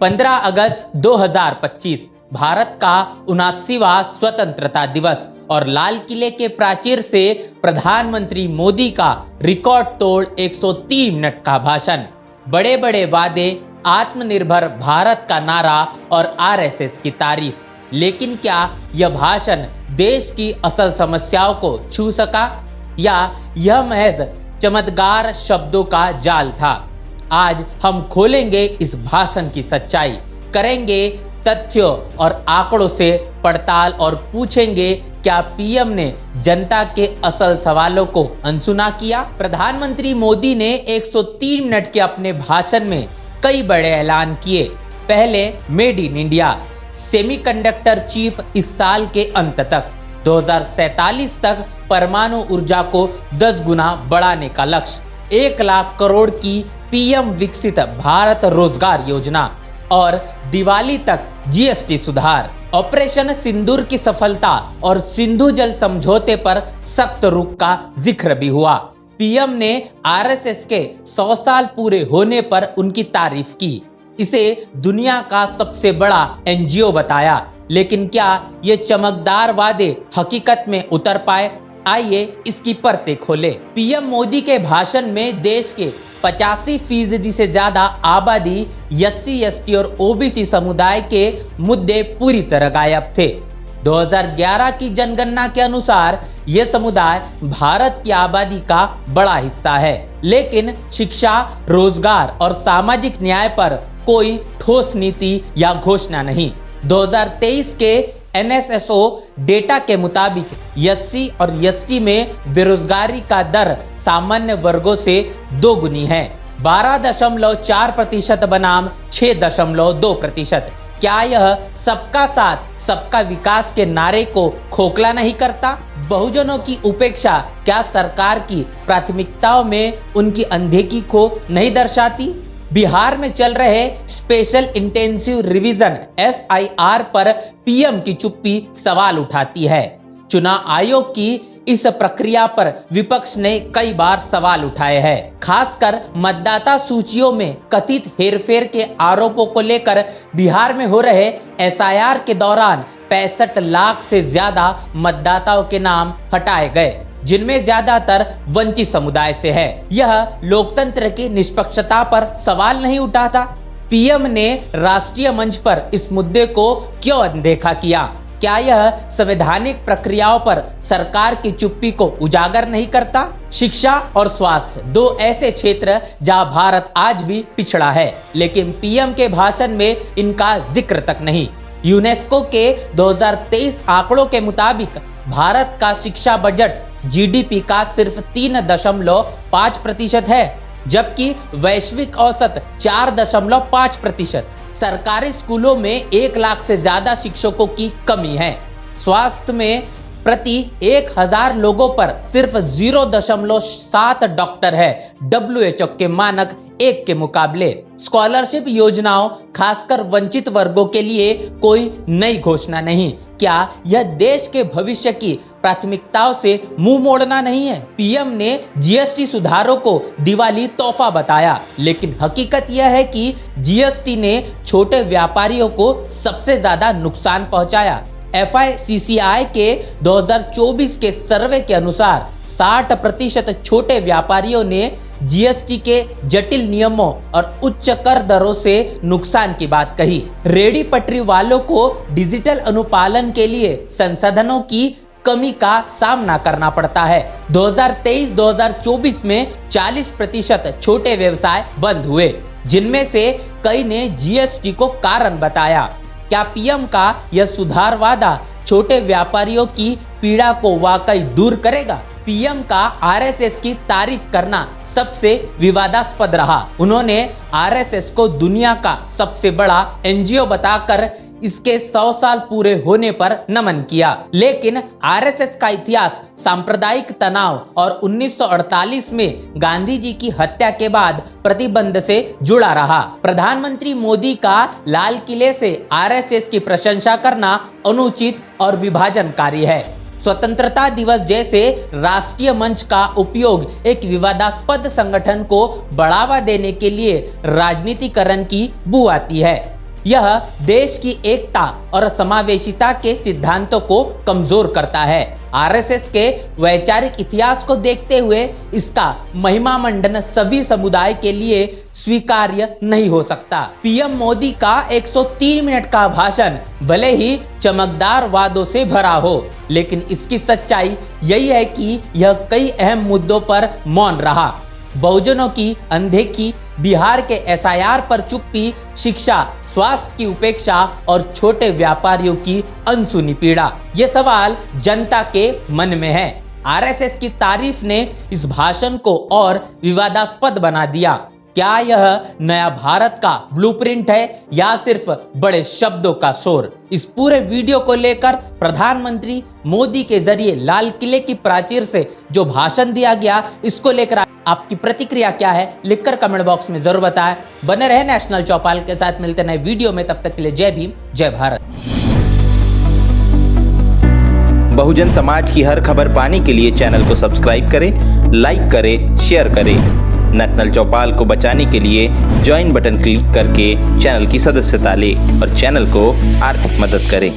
15 अगस्त 2025 भारत का 79वां स्वतंत्रता दिवस और लाल किले के प्राचीर से प्रधानमंत्री मोदी का रिकॉर्ड तोड़ 103 मिनट का भाषण। बड़े बड़े वादे, आत्मनिर्भर भारत का नारा और आरएसएस की तारीफ। लेकिन क्या यह भाषण देश की असल समस्याओं को छू सका या यह महज चमत्कार शब्दों का जाल था? आज हम खोलेंगे इस भाषण की सच्चाई, करेंगे तथ्यों और आंकड़ों से पड़ताल और पूछेंगे क्या पीएम ने जनता के असल सवालों को अनसुना किया। प्रधानमंत्री मोदी ने 103 मिनट के अपने भाषण में कई बड़े ऐलान किए। पहले, made in India, semiconductor chip इस साल के अंत तक, 2047 तक परमाणु ऊर्जा को 10 गुना बढ़ाने का लक्ष्य, 1 लाख करोड़ की पीएम विकसित भारत रोजगार योजना और दिवाली तक जीएसटी सुधार। ऑपरेशन सिंदूर की सफलता और सिंधु जल समझौते पर सख्त रुख का जिक्र भी हुआ। पीएम ने आरएसएस के 100 साल पूरे होने पर उनकी तारीफ की, इसे दुनिया का सबसे बड़ा एनजीओ बताया। लेकिन क्या ये चमकदार वादे हकीकत में उतर पाए? आइए इसकी परतें खोले। पीएम मोदी के भाषण में देश के 85% से ज्यादा आबादी, एससी, एसटी और ओबीसी समुदाय के मुद्दे पूरी तरह गायब थे। 2011 की जनगणना के अनुसार यह समुदाय भारत की आबादी का बड़ा हिस्सा है, लेकिन शिक्षा, रोजगार और सामाजिक न्याय पर कोई ठोस नीति या घोषणा नहीं। 2023 के एनएसएसओ डेटा के मुताबिक एससी और एसटी में बेरोजगारी का दर सामान्य वर्गों से 2 गुनी है, 12.4% बनाम 6.2%। क्या यह सबका साथ सबका विकास के नारे को खोखला नहीं करता? बहुजनों की उपेक्षा क्या सरकार की प्राथमिकताओं में उनकी अनदेखी को नहीं दर्शाती? बिहार में चल रहे स्पेशल इंटेंसिव रिवीजन SIR पर पीएम की चुप्पी सवाल उठाती है। चुनाव आयोग की इस प्रक्रिया पर विपक्ष ने कई बार सवाल उठाए हैं, खासकर मतदाता सूचियों में कथित हेरफेर के आरोपों को लेकर। बिहार में हो रहे SIR के दौरान 65 लाख से ज्यादा मतदाताओं के नाम हटाए गए, जिनमें ज्यादातर वंचित समुदाय से है। यह लोकतंत्र की निष्पक्षता पर सवाल नहीं उठाता? पीएम ने राष्ट्रीय मंच पर इस मुद्दे को क्यों अनदेखा किया? क्या यह संवैधानिक प्रक्रियाओं पर सरकार की चुप्पी को उजागर नहीं करता? शिक्षा और स्वास्थ्य, 2 ऐसे क्षेत्र जहां भारत आज भी पिछड़ा है, लेकिन पीएम के भाषण में इनका जिक्र तक नहीं। यूनेस्को के 2023 आंकड़ों के मुताबिक भारत का शिक्षा बजट जीडीपी का सिर्फ 3.5% है, जबकि वैश्विक औसत 4.5%। सरकारी स्कूलों में 1 लाख से ज्यादा शिक्षकों की कमी है। स्वास्थ्य में प्रति 1000 लोगों पर सिर्फ 0.7 डॉक्टर है, WHO के मानक 1 के मुकाबले। स्कॉलरशिप योजनाओं, खासकर वंचित वर्गों के लिए कोई नई घोषणा नहीं। क्या यह देश के भविष्य की प्राथमिकताओं से मुंह मोड़ना नहीं है? पीएम ने जीएसटी सुधारों को दिवाली तोहफा बताया, लेकिन हकीकत यह है कि जीएसटी ने छोटे व्यापारियों को सबसे ज्यादा नुकसान पहुंचाया। FICCI के 2024 के सर्वे के अनुसार 60% छोटे व्यापारियों ने जीएसटी के जटिल नियमों और उच्च कर दरों से नुकसान की बात कही। रेहड़ी पटरी वालों को डिजिटल अनुपालन के लिए संसाधनों की कमी का सामना करना पड़ता है। 2023-2024 में 40% छोटे व्यवसाय बंद हुए, जिनमें से कई ने जीएसटी को कारण बताया। क्या पीएम का यह सुधार वादा छोटे व्यापारियों की पीड़ा को वाकई दूर करेगा? पीएम का आरएसएस की तारीफ करना सबसे विवादास्पद रहा। उन्होंने आरएसएस को दुनिया का सबसे बड़ा एनजीओ बताकर इसके 100 साल पूरे होने पर नमन किया, लेकिन आरएसएस का इतिहास सांप्रदायिक तनाव और 1948 में गांधी जी की हत्या के बाद प्रतिबंध से जुड़ा रहा। प्रधानमंत्री मोदी का लाल किले से आरएसएस की प्रशंसा करना अनुचित और विभाजनकारी है। स्वतंत्रता दिवस जैसे राष्ट्रीय मंच का उपयोग एक विवादास्पद संगठन को बढ़ावा देने के लिए राजनीतिकरण की बू आती है। यह देश की एकता और समावेशिता के सिद्धांतों को कमजोर करता है। आरएसएस के वैचारिक इतिहास को देखते हुए इसका महिमा मंडन सभी समुदाय के लिए स्वीकार्य नहीं हो सकता। पीएम मोदी का 103 मिनट का भाषण भले ही चमकदार वादों से भरा हो, लेकिन इसकी सच्चाई यही है कि यह कई अहम मुद्दों पर मौन रहा। बहुजनों की अनदेखी, बिहार के एसआईआर पर चुप्पी, शिक्षा, स्वास्थ्य की उपेक्षा और छोटे व्यापारियों की अनसुनी पीड़ा, ये सवाल जनता के मन में है। आरएसएस की तारीफ ने इस भाषण को और विवादास्पद बना दिया। क्या यह नया भारत का ब्लूप्रिंट है या सिर्फ बड़े शब्दों का शोर? इस पूरे वीडियो को लेकर प्रधानमंत्री मोदी के जरिए लाल किले की प्राचीर से जो भाषण दिया गया, इसको लेकर आपकी प्रतिक्रिया क्या है, लिखकर कमेंट बॉक्स में जरूर बताएं। बने रहे नेशनल चौपाल के साथ, मिलते नए वीडियो में, तब तक के लिए जय भीम, जय भारत। बहुजन समाज की हर खबर पाने के लिए चैनल को सब्सक्राइब करें, लाइक करें, शेयर करें। नेशनल चौपाल को बचाने के लिए ज्वाइन बटन क्लिक करके चैनल की सदस्यता लें और चैनल को आर्थिक मदद करें।